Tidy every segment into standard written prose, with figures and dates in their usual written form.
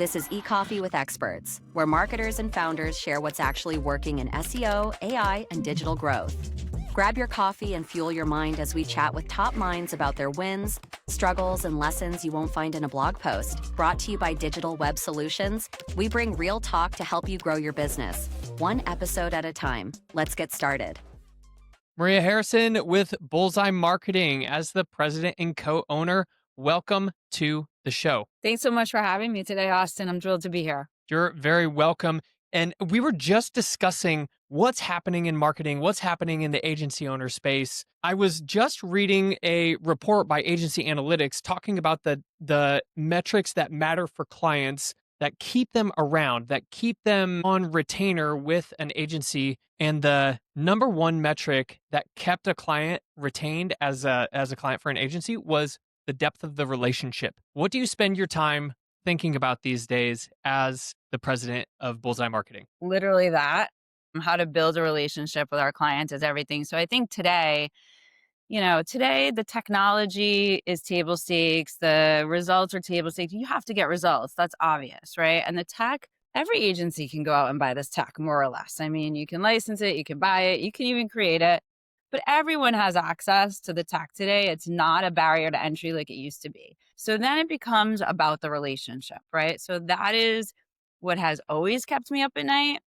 This is eCoffee with Experts, where marketers and founders share what's actually working in SEO, AI, and digital growth. Grab your coffee and fuel your mind as we chat with top minds about their wins, struggles, and lessons you won't find in a blog post. Brought to you by Digital Web Solutions, we bring real talk to help you grow your business, one episode at a time. Let's get started. Maria Harrison with Bullseye Marketing as the president and co-owner. Welcome to the show. Thanks so much for having me today, Austin. I'm thrilled to be here. You're very welcome. And we were just discussing what's happening in marketing, what's happening in the agency owner space. I was just reading a report by Agency Analytics talking about the metrics that matter for clients that keep them around, that keep them on retainer with an agency. And the number one metric that kept a client retained as a client for an agency was the depth of the relationship. What do you spend your time thinking about these days as the president of Bullseye Marketing? Literally that. How to build a relationship with our clients is everything. So I think today the technology is table stakes. The results are table stakes. You have to get results. That's obvious, right? And the tech, every agency can go out and buy this tech, more or less. I mean, you can license it, you can buy it, you can even create it. But everyone has access to the tech today. It's not a barrier to entry like it used to be. So then it becomes about the relationship, right? So that is what has always kept me up at night.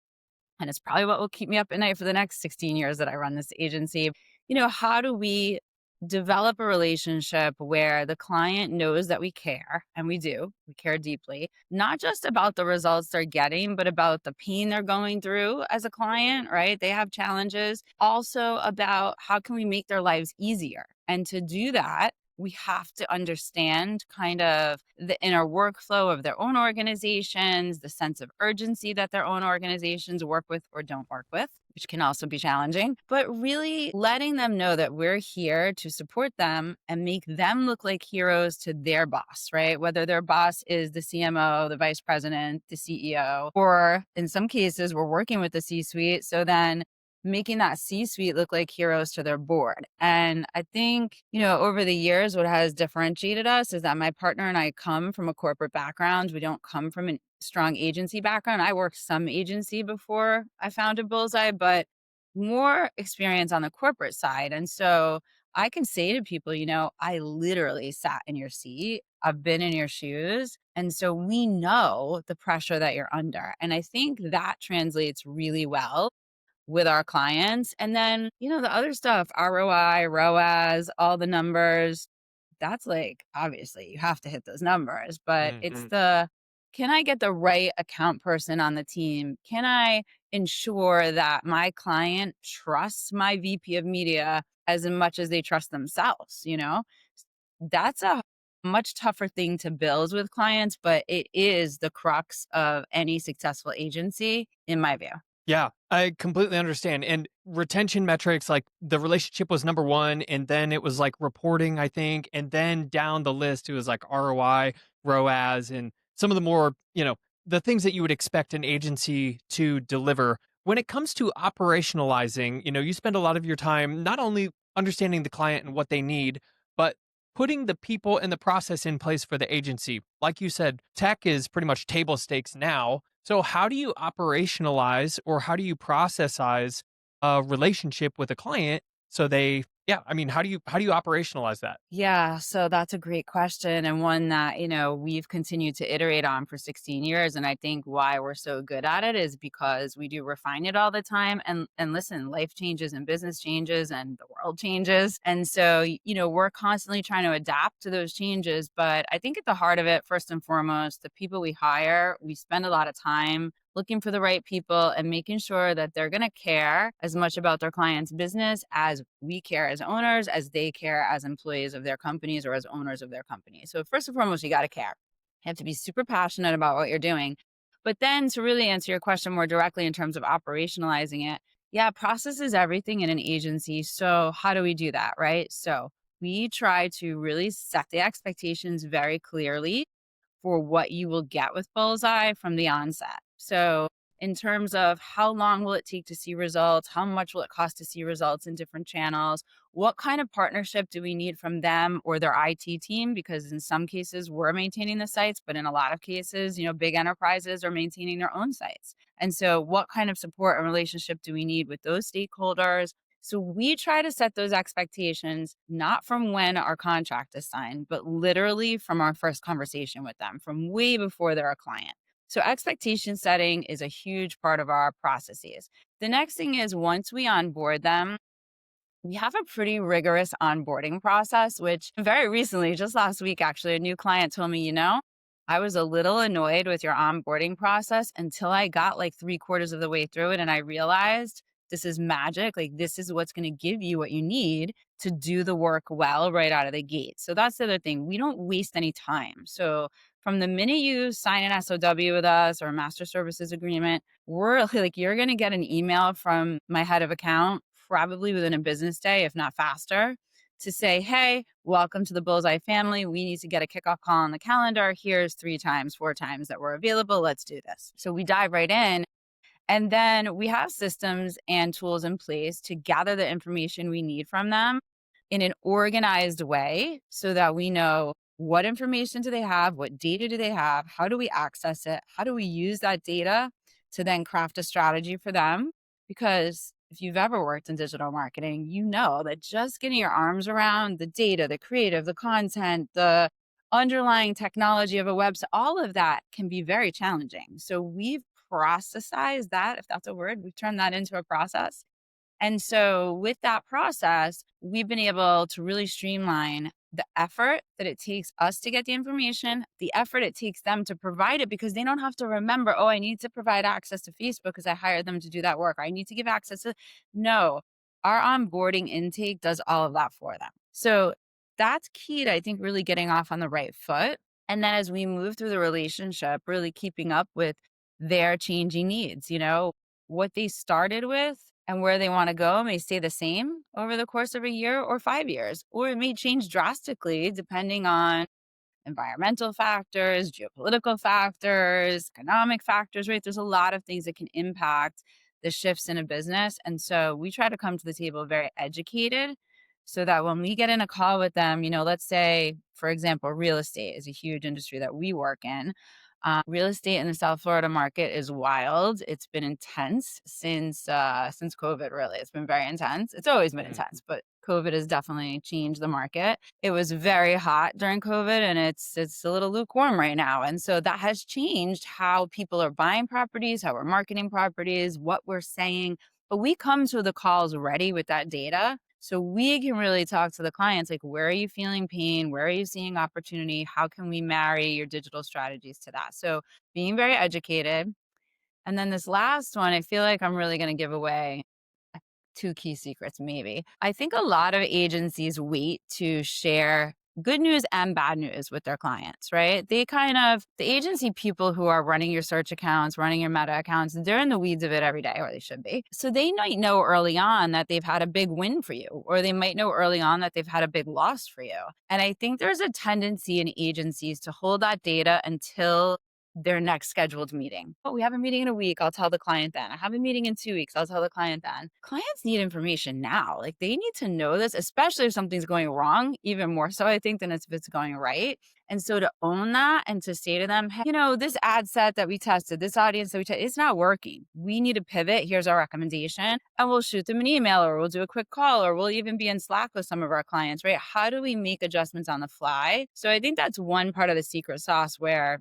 And it's probably what will keep me up at night for the next 16 years that I run this agency. How do we develop a relationship where the client knows that we care, and we do, we care deeply, not just about the results they're getting, but about the pain they're going through as a client, right? They have challenges. Also about how can we make their lives easier? And to do that, we have to understand kind of the inner workflow of their own organizations, the sense of urgency that their own organizations work with or don't work with, which can also be challenging, but really letting them know that we're here to support them and make them look like heroes to their boss, right? Whether their boss is the CMO, the vice president, the CEO, or in some cases, we're working with the C-suite. So then making that C-suite look like heroes to their board. And I think, over the years, what has differentiated us is that my partner and I come from a corporate background. We don't come from a strong agency background. I worked some agency before I founded Bullseye, but more experience on the corporate side. And so I can say to people, I literally sat in your seat. I've been in your shoes. And so we know the pressure that you're under. And I think that translates really well with our clients. And then, the other stuff, ROI, ROAS, all the numbers, that's obviously you have to hit those numbers, but it's can I get the right account person on the team? Can I ensure that my client trusts my VP of media as much as they trust themselves? That's a much tougher thing to build with clients, but it is the crux of any successful agency, in my view. Yeah, I completely understand. And retention metrics, like the relationship was number one, and then it was like reporting, I think. And then down the list, it was like ROI, ROAS, and some of the more, the things that you would expect an agency to deliver. When it comes to operationalizing, you spend a lot of your time not only understanding the client and what they need, but putting the people and the process in place for the agency. Like you said, tech is pretty much table stakes now. So how do you operationalize or how do you processize a relationship with a client so how do you operationalize that? Yeah, so that's a great question, and one that, we've continued to iterate on for 16 years. And I think why we're so good at it is because we do refine it all the time. And listen, life changes and business changes and the world changes. And so, we're constantly trying to adapt to those changes. But I think at the heart of it, first and foremost, the people we hire, we spend a lot of time looking for the right people and making sure that they're going to care as much about their client's business as we care as owners, as they care as employees of their companies or as owners of their companies. So first and foremost, you got to care. You have to be super passionate about what you're doing. But then to really answer your question more directly in terms of operationalizing it, process is everything in an agency. So how do we do that, right? So we try to really set the expectations very clearly for what you will get with Bullseye from the onset. So in terms of how long will it take to see results? How much will it cost to see results in different channels? What kind of partnership do we need from them or their IT team? Because in some cases, we're maintaining the sites, but in a lot of cases, big enterprises are maintaining their own sites. And so what kind of support and relationship do we need with those stakeholders? So we try to set those expectations, not from when our contract is signed, but literally from our first conversation with them, from way before they're a client. So expectation setting is a huge part of our processes. The next thing is once we onboard them, we have a pretty rigorous onboarding process, which very recently, just last week, actually, a new client told me, I was a little annoyed with your onboarding process until I got like 3/4 of the way through it. And I realized this is magic. Like, this is what's going to give you what you need to do the work well right out of the gate. So that's the other thing. We don't waste any time. So from the minute you sign an SOW with us or a master services agreement, we're like, you're going to get an email from my head of account probably within a business day, if not faster, to say, hey, welcome to the Bullseye family. We need to get a kickoff call on the calendar. Here's 3 times, 4 times that we're available. Let's do this. So we dive right in. And then we have systems and tools in place to gather the information we need from them in an organized way so that we know what information do they have, what data do they have, how do we access it, how do we use that data to then craft a strategy for them. Because if you've ever worked in digital marketing, you know that just getting your arms around the data, the creative, the content, the underlying technology of a website, all of that can be very challenging. So we've processized that, if that's a word, we've turned that into a process. And so with that process, we've been able to really streamline the effort that it takes us to get the information, the effort it takes them to provide it, because they don't have to remember, oh, I need to provide access to Facebook because I hired them to do that work. Or I need to give access to, no, our onboarding intake does all of that for them. So that's key to, I think, really getting off on the right foot. And then as we move through the relationship, really keeping up with their changing needs, what they started with and where they want to go may stay the same over the course of a year or 5 years, or it may change drastically depending on environmental factors, geopolitical factors, economic factors, right? There's a lot of things that can impact the shifts in a business. And so we try to come to the table very educated so that when we get in a call with them, let's say, for example, real estate is a huge industry that we work in. Real estate in the South Florida market is wild. It's been intense since COVID. Really, it's been very intense. It's always been intense, but COVID has definitely changed the market. It was very hot during COVID, and it's a little lukewarm right now. And so that has changed how people are buying properties, how we're marketing properties, what we're saying. But we come to the calls ready with that data. So we can really talk to the clients, like, where are you feeling pain? Where are you seeing opportunity? How can we marry your digital strategies to that? So being very educated. And then this last one, I feel like I'm really going to give away 2 key secrets, maybe. I think a lot of agencies wait to share good news and bad news with their clients, right? The agency people who are running your search accounts, running your meta accounts, they're in the weeds of it every day, or they should be. So they might know early on that they've had a big win for you, or they might know early on that they've had a big loss for you. And I think there's a tendency in agencies to hold that data until their next scheduled meeting. Oh, we have a meeting in a week. I'll tell the client then. I have a meeting in 2 weeks. I'll tell the client then. Clients need information now. Like, they need to know this, especially if something's going wrong, even more so, I think, than if it's going right. And so to own that and to say to them, hey, this ad set that we tested, this audience that we tested, it's not working. We need to pivot. Here's our recommendation. And we'll shoot them an email, or we'll do a quick call, or we'll even be in Slack with some of our clients, right? How do we make adjustments on the fly? So I think that's one part of the secret sauce where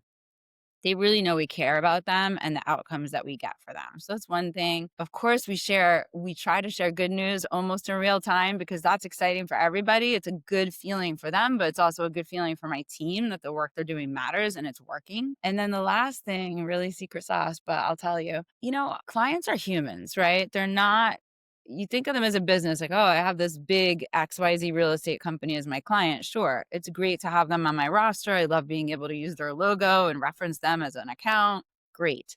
they really know we care about them and the outcomes that we get for them. So that's one thing. Of course, we try to share good news almost in real time, because that's exciting for everybody. It's a good feeling for them, but it's also a good feeling for my team that the work they're doing matters and it's working. And then the last thing, really secret sauce, but I'll tell you, clients are humans, right? They're not, you think of them as a business, like, oh, I have this big XYZ real estate company as my client. Sure, it's great to have them on my roster. I love being able to use their logo and reference them as an account. Great.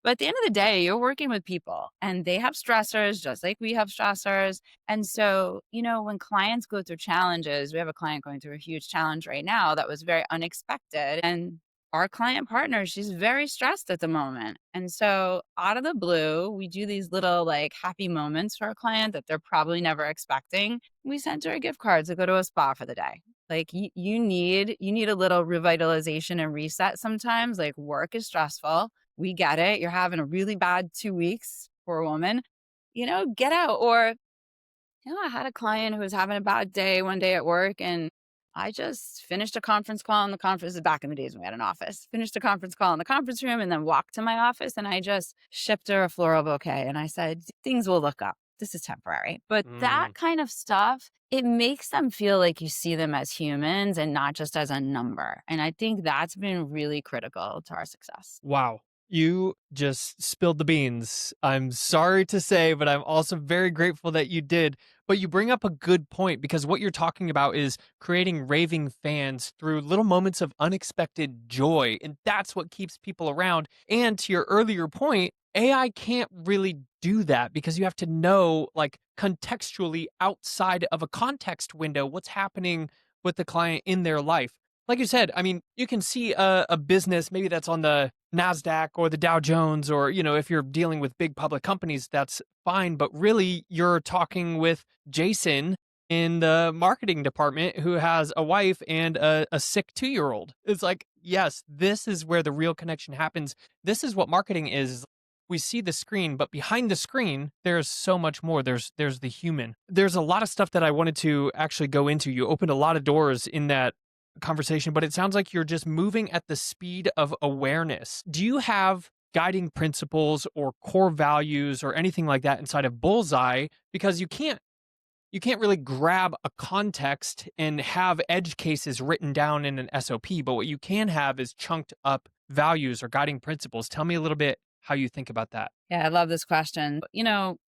But at the end of the day, you're working with people and they have stressors just like we have stressors. And so, when clients go through challenges, we have a client going through a huge challenge right now that was very unexpected. And our client partner, she's very stressed at the moment. And so out of the blue, we do these little like happy moments for our client that they're probably never expecting. We sent her a gift card to go to a spa for the day. Like you need a little revitalization and reset sometimes. Like work is stressful. We get it. You're having a really bad 2 weeks for a woman. Get out. Or I had a client who was having a bad day one day at work, and I just finished a conference call in the conference. This is back in the days when we had an office. Finished a conference call in the conference room and then walked to my office, and I just shipped her a floral bouquet. And I said, things will look up. This is temporary. But that Mm. kind of stuff, it makes them feel like you see them as humans and not just as a number. And I think that's been really critical to our success. Wow. You just spilled the beans. I'm sorry to say, but I'm also very grateful that you did. But you bring up a good point because what you're talking about is creating raving fans through little moments of unexpected joy. And that's what keeps people around. And to your earlier point, AI can't really do that because you have to know, like, contextually outside of a context window, what's happening with the client in their life. Like you said, I mean, you can see a business maybe that's on the NASDAQ or the Dow Jones, or, if you're dealing with big public companies, that's fine. But really, you're talking with Jason in the marketing department who has a wife and a sick 2-year old. It's like, yes, this is where the real connection happens. This is what marketing is. We see the screen, but behind the screen, there's so much more. There's the human. There's a lot of stuff that I wanted to actually go into. You opened a lot of doors in that conversation, but it sounds like you're just moving at the speed of awareness. Do you have guiding principles or core values or anything like that inside of Bullseye? Because you can't really grab a context and have edge cases written down in an SOP, but what you can have is chunked up values or guiding principles. Tell me a little bit how you think about that. Yeah, I love this question.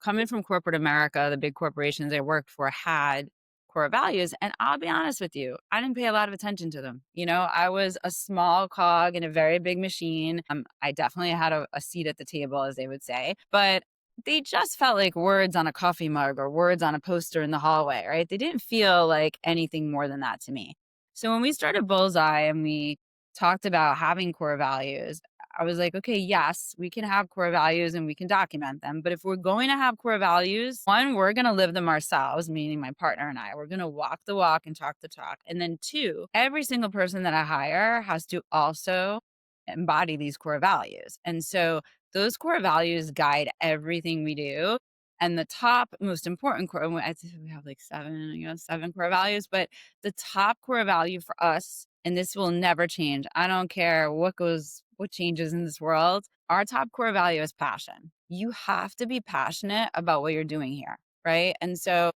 Coming from corporate America, the big corporations I worked for had core values. And I'll be honest with you, I didn't pay a lot of attention to them. I was a small cog in a very big machine. I definitely had a seat at the table, as they would say, but they just felt like words on a coffee mug or words on a poster in the hallway, right? They didn't feel like anything more than that to me. So when we started Bullseye and we talked about having core values, I was like, okay, yes, we can have core values and we can document them. But if we're going to have core values, one, we're going to live them ourselves, meaning my partner and I. We're going to walk the walk and talk the talk. And then two, every single person that I hire has to also embody these core values. And so those core values guide everything we do. And the top most important core, I think we have like seven core values, but the top core value for us, and this will never change. I don't care what changes in this world. Our top core value is passion. You have to be passionate about what you're doing here, right? And so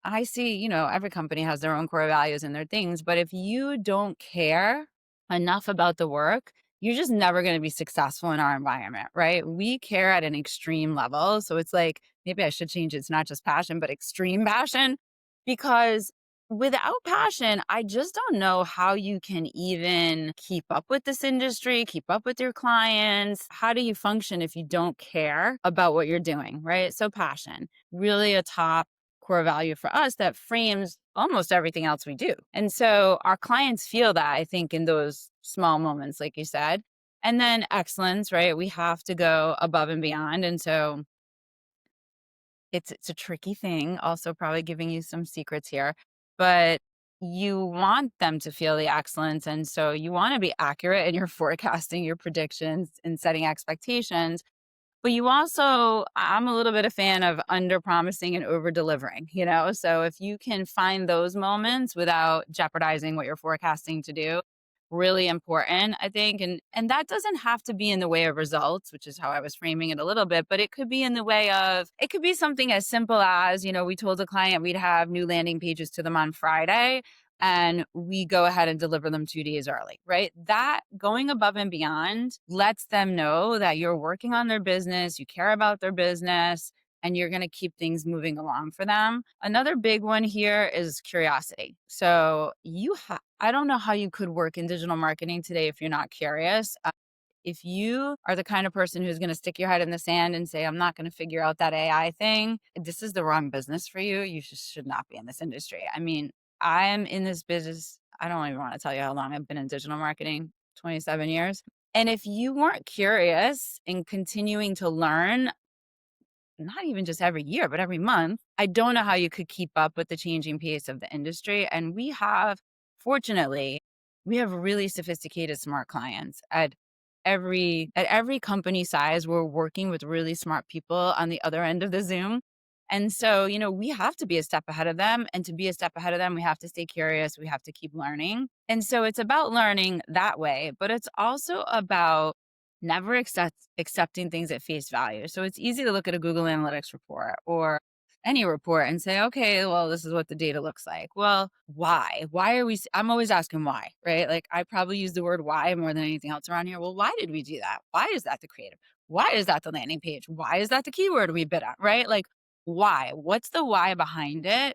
I see, every company has their own core values and their things, but if you don't care enough about the work, you're just never going to be successful in our environment, right? We care at an extreme level. So it's like, maybe I should change it. It's not just passion, but extreme passion, because without passion, I just don't know how you can even keep up with this industry, keep up with your clients. How do you function if you don't care about what you're doing, right? So passion, really a top core value for us that frames almost everything else we do. And so our clients feel that, I think, in those small moments, like you said. And then excellence, right? We have to go above and beyond. And so it's a tricky thing, also probably giving you some secrets here, but you want them to feel the excellence. And so you want to be accurate in your forecasting, your predictions, and setting expectations. But you also, I'm a little bit a fan of under promising and over delivering, So if you can find those moments without jeopardizing what you're forecasting to do, really important, I think. And that doesn't have to be in the way of results, which is how I was framing it a little bit, but it could be in the way of, it could be something as simple as, we told the client we'd have new landing pages to them on Friday, and we go ahead and deliver them 2 days early, right? That going above and beyond lets them know that you're working on their business, you care about their business, and you're going to keep things moving along for them. Another big one here is curiosity. So I don't know how you could work in digital marketing today if you're not curious. If you are the kind of person who's going to stick your head in the sand and say, I'm not going to figure out that AI thing, this is the wrong business for you. You should not be in this industry. I mean, I am in this business. I don't even want to tell you how long I've been in digital marketing. 27 years. And if you weren't curious and continuing to learn, not even just every year, but every month, I don't know how you could keep up with the changing pace of the industry. And fortunately, we have really sophisticated, smart clients at every company size. We're working with really smart people on the other end of the Zoom. And so, we have to be a step ahead of them. And to be a step ahead of them, we have to stay curious. We have to keep learning. And so it's about learning that way, but it's also about never accepting things at face value. So it's easy to look at a Google Analytics report or any report and say, okay, well, this is what the data looks like. Well, why? Why are we? I'm always asking why, right? Like I probably use the word why more than anything else around here. Well, why did we do that? Why is that the creative? Why is that the landing page? Why is that the keyword we bid on, right? Like why? What's the why behind it?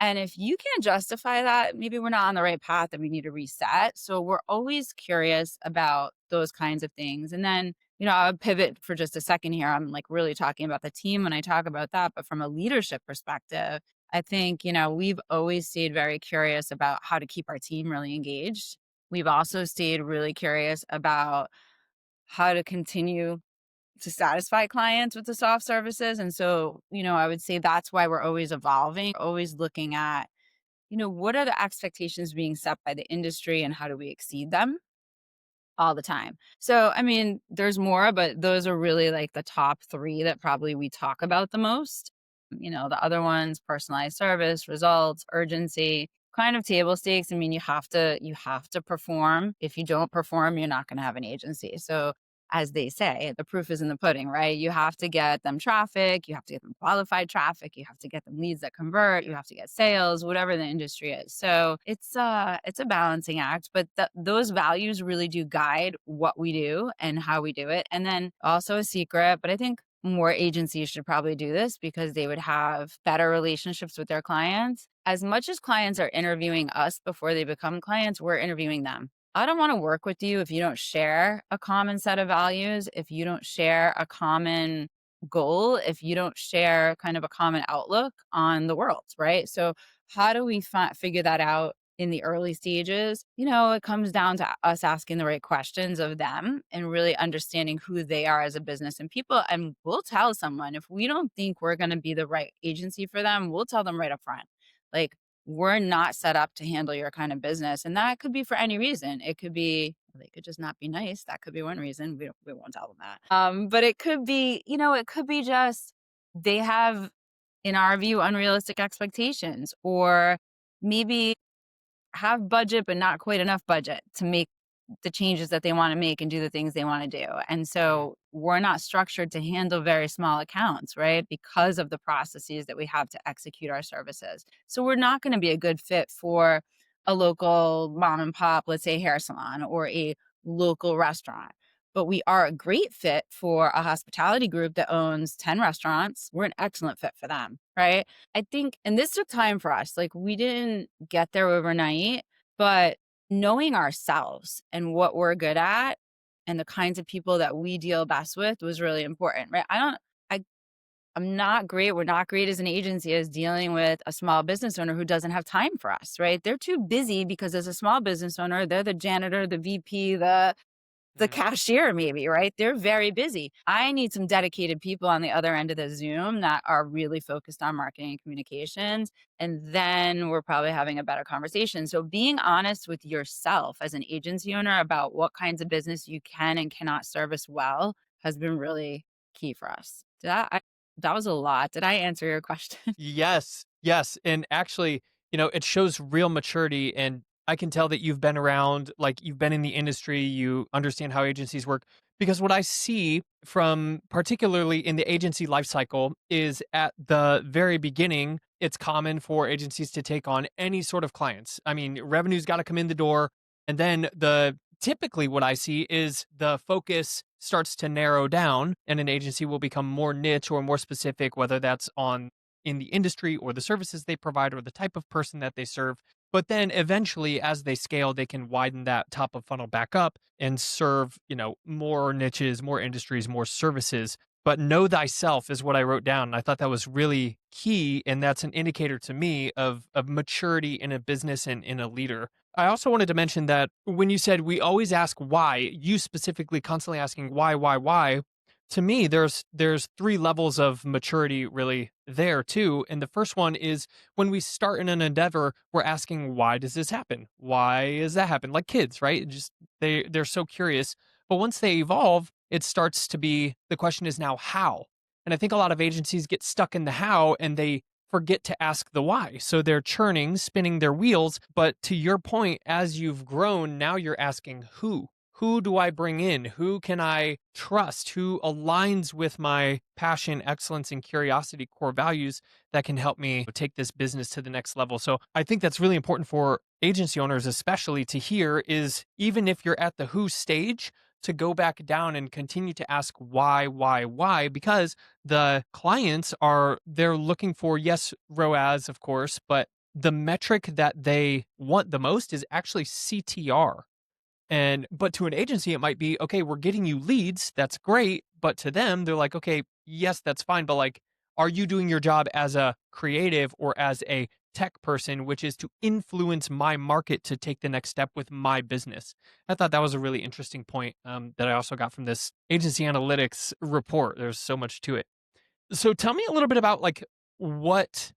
And if you can't justify that, maybe we're not on the right path and we need to reset. So we're always curious about those kinds of things. And then, I'll pivot for just a second here. I'm like really talking about the team when I talk about that. But from a leadership perspective, I think, we've always stayed very curious about how to keep our team really engaged. We've also stayed really curious about how to continue to satisfy clients with the soft services. And so, I would say that's why we're always evolving, always looking at, what are the expectations being set by the industry and how do we exceed them all the time. So, I mean, there's more, but those are really like the top three that probably we talk about the most. The other ones, personalized service, results, urgency, kind of table stakes. I mean, you have to perform. If you don't perform, you're not going to have an agency. So as they say, the proof is in the pudding, right? You have to get them traffic, you have to get them qualified traffic, you have to get them leads that convert, you have to get sales, whatever the industry is. So it's a balancing act, but those values really do guide what we do and how we do it. And then also a secret, but I think more agencies should probably do this because they would have better relationships with their clients. As much as clients are interviewing us before they become clients, we're interviewing them. I don't want to work with you if you don't share a common set of values, if you don't share a common goal, if you don't share kind of a common outlook on the world, right? So, how do we figure that out in the early stages? It comes down to us asking the right questions of them and really understanding who they are as a business and people. And we'll tell someone if we don't think we're going to be the right agency for them, we'll tell them right up front. Like, we're not set up to handle your kind of business. And that could be for any reason. It could be, they could just not be nice. That could be one reason. We won't tell them that. But it could be, it could be just they have, in our view, unrealistic expectations, or maybe have budget, but not quite enough budget to make the changes that they want to make and do the things they want to do. And so we're not structured to handle very small accounts, right? Because of the processes that we have to execute our services. So we're not going to be a good fit for a local mom and pop, let's say hair salon, or a local restaurant. But we are a great fit for a hospitality group that owns 10 restaurants. We're an excellent fit for them, right? I think, and this took time for us. Like we didn't get there overnight, but knowing ourselves and what we're good at and the kinds of people that we deal best with was really important, right? I'm not great. We're not great as an agency as dealing with a small business owner who doesn't have time for us, right? They're too busy because as a small business owner, they're the janitor, the VP, the cashier maybe, right? They're very busy. I need some dedicated people on the other end of the Zoom that are really focused on marketing and communications. And then we're probably having a better conversation. So being honest with yourself as an agency owner about what kinds of business you can and cannot service well has been really key for us. That was a lot. Did I answer your question? Yes, yes. And actually, it shows real maturity. And I can tell that you've been around, like you've been in the industry, you understand how agencies work. Because what I see from particularly in the agency lifecycle is at the very beginning, it's common for agencies to take on any sort of clients. I mean, revenue's got to come in the door. And then typically what I see is the focus starts to narrow down and an agency will become more niche or more specific, whether that's on in the industry or the services they provide or the type of person that they serve. But then eventually as they scale, they can widen that top of funnel back up and serve, more niches, more industries, more services. But know thyself is what I wrote down. And I thought that was really key. And that's an indicator to me of maturity in a business and in a leader. I also wanted to mention that when you said we always ask why, you specifically constantly asking why, to me there's three levels of maturity really there too. And the first one is when we start in an endeavor, we're asking why does this happen? Why does that happen? Like kids, right? Just they're so curious. But once they evolve, it starts to be the question is now how. And I think a lot of agencies get stuck in the how and they forget to ask the why. So they're churning, spinning their wheels. But to your point, as you've grown, now you're asking who? Who do I bring in? Who can I trust? Who aligns with my passion, excellence, and curiosity core values that can help me take this business to the next level? So I think that's really important for agency owners, especially to hear is even if you're at the who stage, to go back down and continue to ask why, because the clients they're looking for, yes, ROAS, of course, but the metric that they want the most is actually CTR. But to an agency, it might be, okay, we're getting you leads. That's great. But to them, they're like, okay, yes, that's fine. But like, are you doing your job as a creative or as a tech person, which is to influence my market to take the next step with my business? I thought that was a really interesting point that I also got from this agency analytics report. There's so much to it. So tell me a little bit about like what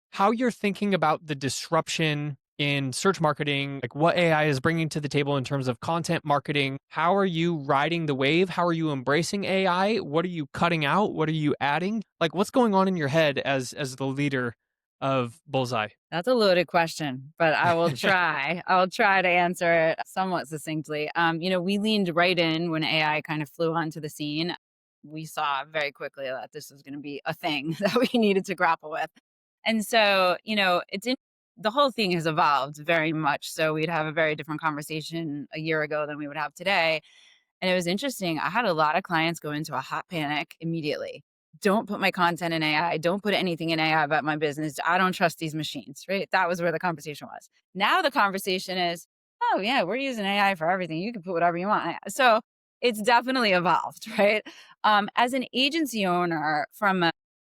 how you're thinking about the disruption in search marketing, like what AI is bringing to the table in terms of content marketing. How are you riding the wave? How are you embracing AI? What are you cutting out? What are you adding? Like what's going on in your head as the leader of Bullseye? That's a loaded question, but I will try. I will try to answer it somewhat succinctly. We leaned right in when AI kind of flew onto the scene. We saw very quickly that this was going to be a thing that we needed to grapple with. And so, the whole thing has evolved very much. So we'd have a very different conversation a year ago than we would have today. And it was interesting. I had a lot of clients go into a hot panic immediately. Don't put my content in AI. Don't put anything in AI about my business. I don't trust these machines, right? That was where the conversation was. Now the conversation is, oh, yeah, we're using AI for everything. You can put whatever you want. So it's definitely evolved, right? As an agency owner,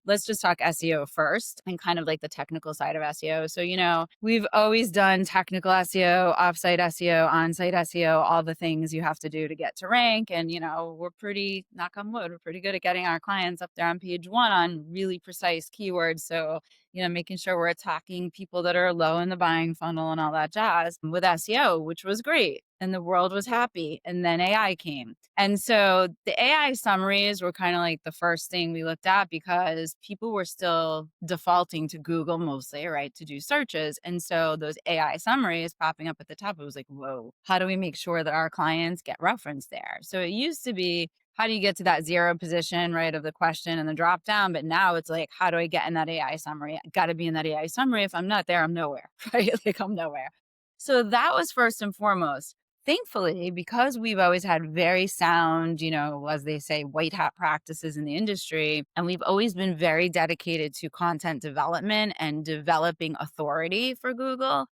let's just talk SEO first and kind of like the technical side of SEO. So, we've always done technical SEO, offsite SEO, onsite SEO, all the things you have to do to get to rank. And, we're pretty, knock on wood, we're pretty good at getting our clients up there on page one on really precise keywords. So, making sure we're attacking people that are low in the buying funnel and all that jazz with SEO, which was great. And the world was happy. And then AI came. And so the AI summaries were kind of like the first thing we looked at because people were still defaulting to Google mostly, right, to do searches. And so those AI summaries popping up at the top, it was like, whoa, how do we make sure that our clients get referenced there? So it used to be, how do you get to that zero position, right, of the question and the drop down? But now it's like, how do I get in that AI summary? I got to be in that AI summary. If I'm not there, I'm nowhere, right? Like I'm nowhere. So that was first and foremost. Thankfully, because we've always had very sound, as they say, white hat practices in the industry, and we've always been very dedicated to content development and developing authority for Google,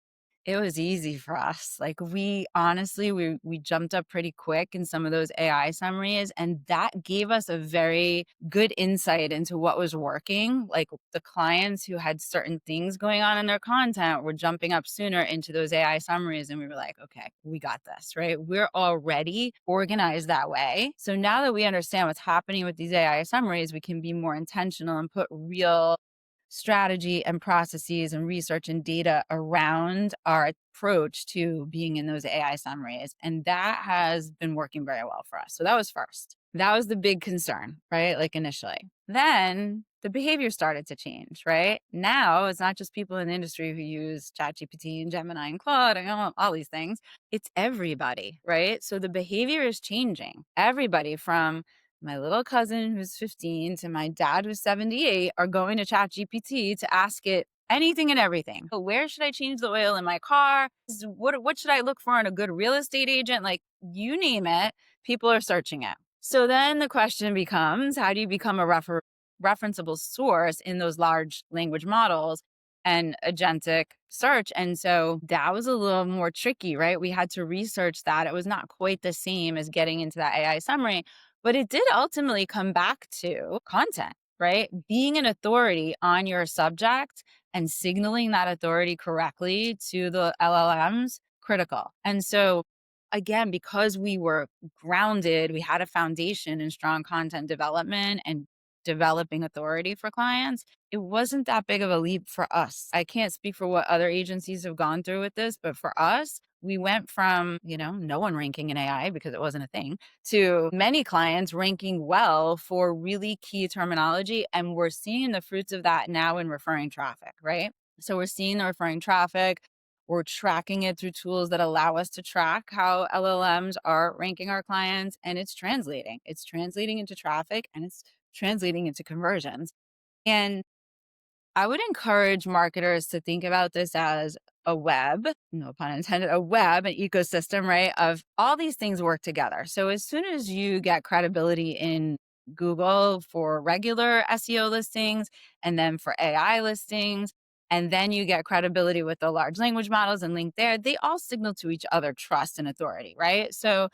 it was easy for us. Like we honestly, we jumped up pretty quick in some of those AI summaries, and that gave us a very good insight into what was working. Like the clients who had certain things going on in their content were jumping up sooner into those AI summaries, and we were like, okay, we got this, right? We're already organized that way. So now that we understand what's happening with these AI summaries, we can be more intentional and put real strategy and processes and research and data around our approach to being in those AI summaries. And that has been working very well for us. So that was first. That was the big concern, right? Like initially. Then the behavior started to change, right? Now it's not just people in the industry who use ChatGPT and Gemini and Claude and all these things. It's everybody, right? So the behavior is changing. Everybody from my little cousin who's 15 to my dad who's 78 are going to ChatGPT to ask it anything and everything. Where should I change the oil in my car? What should I look for in a good real estate agent? Like you name it, people are searching it. So then the question becomes, how do you become a referenceable source in those large language models and agentic search? And so that was a little more tricky, right? We had to research that. It was not quite the same as getting into that AI summary. But it did ultimately come back to content, right? Being an authority on your subject and signaling that authority correctly to the LLMs critical. And so, again, because we were grounded, we had a foundation in strong content development and developing authority for clients, it wasn't that big of a leap for us. I can't speak for what other agencies have gone through with this, but for us, we went from, no one ranking in AI because it wasn't a thing, to many clients ranking well for really key terminology. And we're seeing the fruits of that now in referring traffic, right? So we're seeing the referring traffic. We're tracking it through tools that allow us to track how LLMs are ranking our clients, and it's translating. It's translating into traffic and it's translating into conversions. And I would encourage marketers to think about this as a web, no pun intended, a web, an ecosystem, right? Of all these things work together. So as soon as you get credibility in Google for regular SEO listings and then for AI listings, and then you get credibility with the large language models and link there, they all signal to each other trust and authority, right? So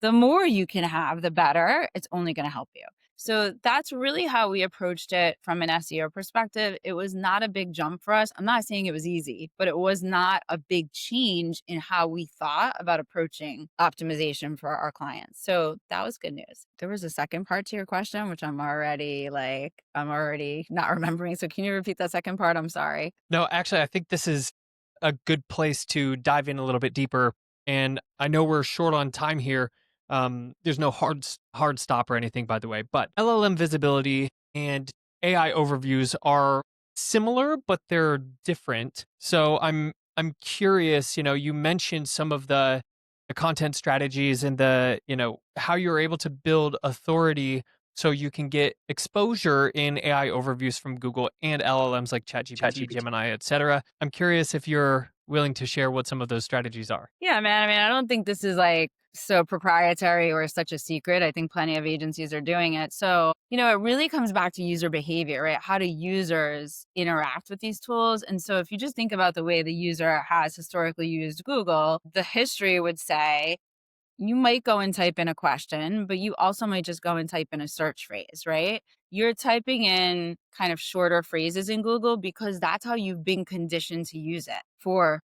the more you can have, the better. It's only going to help you. So that's really how we approached it from an SEO perspective. It was not a big jump for us. I'm not saying it was easy, but it was not a big change in how we thought about approaching optimization for our clients. So that was good news. There was a second part to your question, which I'm already not remembering. So can you repeat that second part? I'm sorry. No, actually, I think this is a good place to dive in a little bit deeper. And I know we're short on time here. There's no hard stop or anything, by the way. But LLM visibility and AI overviews are similar, but they're different. So I'm curious. You mentioned some of the content strategies and how you're able to build authority so you can get exposure in AI overviews from Google and LLMs like ChatGPT, Gemini, etc. I'm curious if you're willing to share what some of those strategies are. Yeah, man. I mean, I don't think this is like so proprietary or such a secret. I think plenty of agencies are doing it. So, it really comes back to user behavior, right? How do users interact with these tools? And so, if you just think about the way the user has historically used Google, the history would say, you might go and type in a question, but you also might just go and type in a search phrase, right? You're typing in kind of shorter phrases in Google because that's how you've been conditioned to use it for,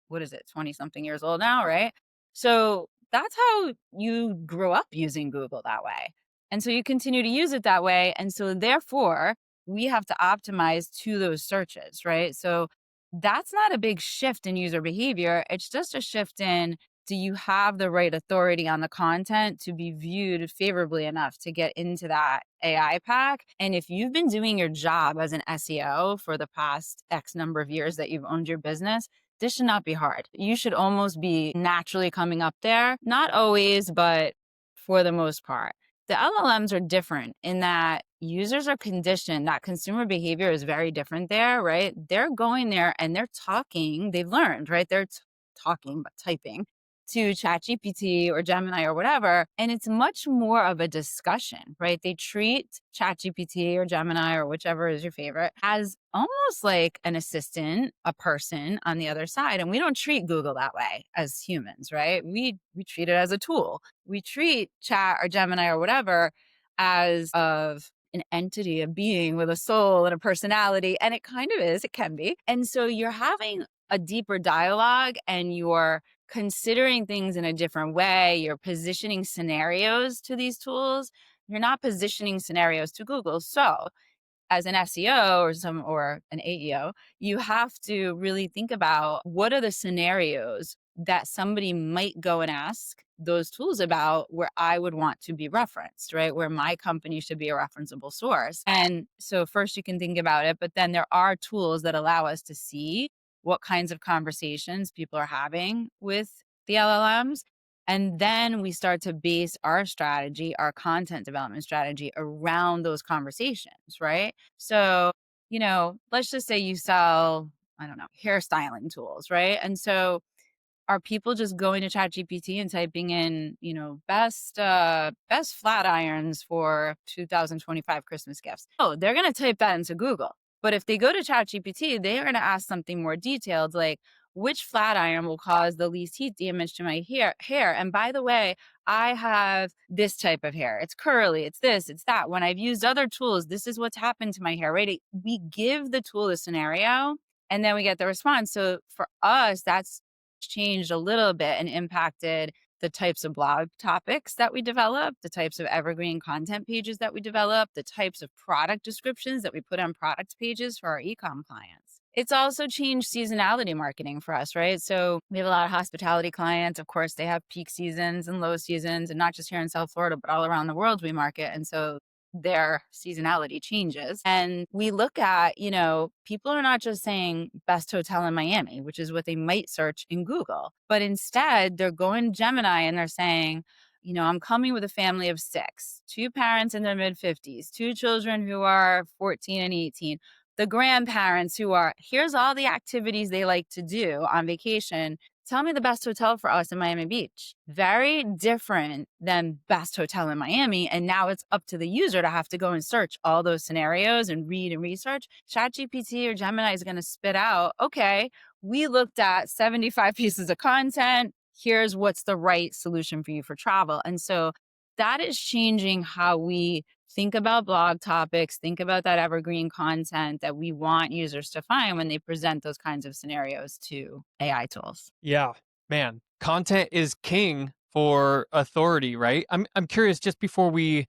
what is it, 20 something years old now, right? So that's how you grew up using Google that way. And so you continue to use it that way. And so therefore, we have to optimize to those searches, right? So that's not a big shift in user behavior. It's just a shift in, do you have the right authority on the content to be viewed favorably enough to get into that AI pack? And if you've been doing your job as an SEO for the past X number of years that you've owned your business, this should not be hard. You should almost be naturally coming up there. Not always, but for the most part. The LLMs are different in that users are conditioned, that consumer behavior is very different there, right? They're going there and they're talking, they've learned, right? They're talking, but typing to ChatGPT or Gemini or whatever. And it's much more of a discussion, right? They treat ChatGPT or Gemini or whichever is your favorite as almost like an assistant, a person on the other side. And we don't treat Google that way as humans, right? We treat it as a tool. We treat Chat or Gemini or whatever as of an entity, a being with a soul and a personality. And it kind of is, it can be. And so you're having a deeper dialogue and you're considering things in a different way. You're positioning scenarios to these tools. You're not positioning scenarios to Google. So as an SEO or an AEO, you have to really think about what are the scenarios that somebody might go and ask those tools about where I would want to be referenced, right? Where my company should be a referenceable source. And so first you can think about it, but then there are tools that allow us to see what kinds of conversations people are having with the LLMs. And then we start to base our strategy, our content development strategy around those conversations, right? So, let's just say you sell, I don't know, hairstyling tools, right? And so are people just going to ChatGPT and typing in, best flat irons for 2025 Christmas gifts? Oh, they're going to type that into Google. But if they go to ChatGPT, they are going to ask something more detailed, like which flat iron will cause the least heat damage to my hair. And by the way, I have this type of hair. It's curly, it's this, it's that. When I've used other tools, this is what's happened to my hair, right? We give the tool a scenario and then we get the response. So for us, that's changed a little bit and impacted the types of blog topics that we develop, the types of evergreen content pages that we develop, the types of product descriptions that we put on product pages for our e-com clients. It's also changed seasonality marketing for us, right? So we have a lot of hospitality clients. Of course, they have peak seasons and low seasons, and not just here in South Florida, but all around the world we market. And so their seasonality changes. And we look at, people are not just saying best hotel in Miami, which is what they might search in Google, but instead they're going to Gemini and they're saying, I'm coming with a family of 6, 2 parents in their mid 50s, 2 children who are 14 and 18, the grandparents who are, here's all the activities they like to do on vacation. Tell me the best hotel for us in Miami Beach. Very different than best hotel in Miami. And now it's up to the user to have to go and search all those scenarios and read and research. ChatGPT or Gemini is going to spit out, okay, we looked at 75 pieces of content. Here's what's the right solution for you for travel. And so that is changing how we think about blog topics, think about that evergreen content that we want users to find when they present those kinds of scenarios to AI tools. Yeah, man, content is king for authority, right? I'm curious, just before we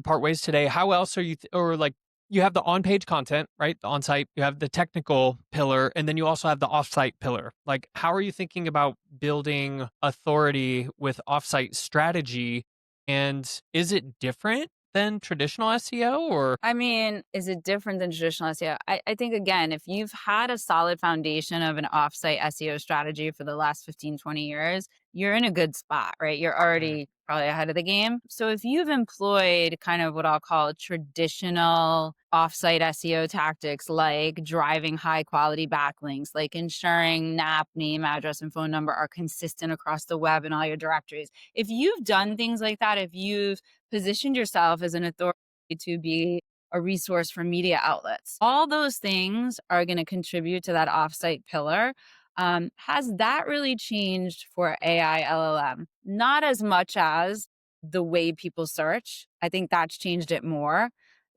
part ways today, how else are you or like you have the on-page content, right? The on-site, you have the technical pillar, and then you also have the off-site pillar. Like, how are you thinking about building authority with off-site strategy? And is it different than traditional SEO or I mean, is it different than traditional SEO? I think, again, if you've had a solid foundation of an offsite SEO strategy for the last 15, 20 years, you're in a good spot, right? You're Mhm. already probably ahead of the game. So if you've employed kind of what I'll call traditional offsite SEO tactics, like driving high quality backlinks, like ensuring NAP, name, address, and phone number are consistent across the web and all your directories, if you've done things like that, if you've positioned yourself as an authority to be a resource for media outlets, all those things are going to contribute to that offsite pillar. Has that really changed for AI LLM? Not as much as the way people search. I think that's changed it more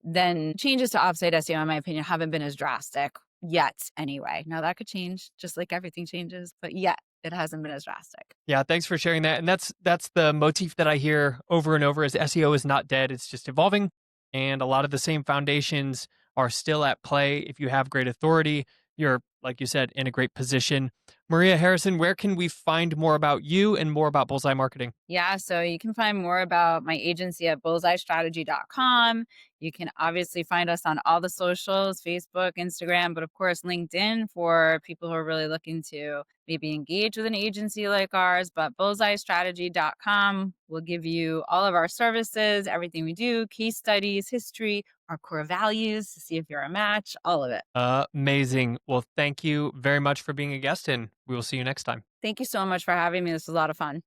than changes to offsite SEO, in my opinion, haven't been as drastic yet anyway. Now that could change, just like everything changes, but yet it hasn't been as drastic. Yeah, thanks for sharing that. And that's the motif that I hear over and over is SEO is not dead, it's just evolving. And a lot of the same foundations are still at play. If you have great authority, you're, like you said, in a great position. Maria Harrison, where can we find more about you and more about Bullseye Marketing? Yeah, so you can find more about my agency at bullseyestrategy.com. You can obviously find us on all the socials, Facebook, Instagram, but of course, LinkedIn for people who are really looking to maybe engage with an agency like ours. But bullseyestrategy.com will give you all of our services, everything we do, case studies, history, our core values to see if you're a match, all of it. Amazing. Well, thank you very much for being a guest, and we will see you next time. Thank you so much for having me. This was a lot of fun.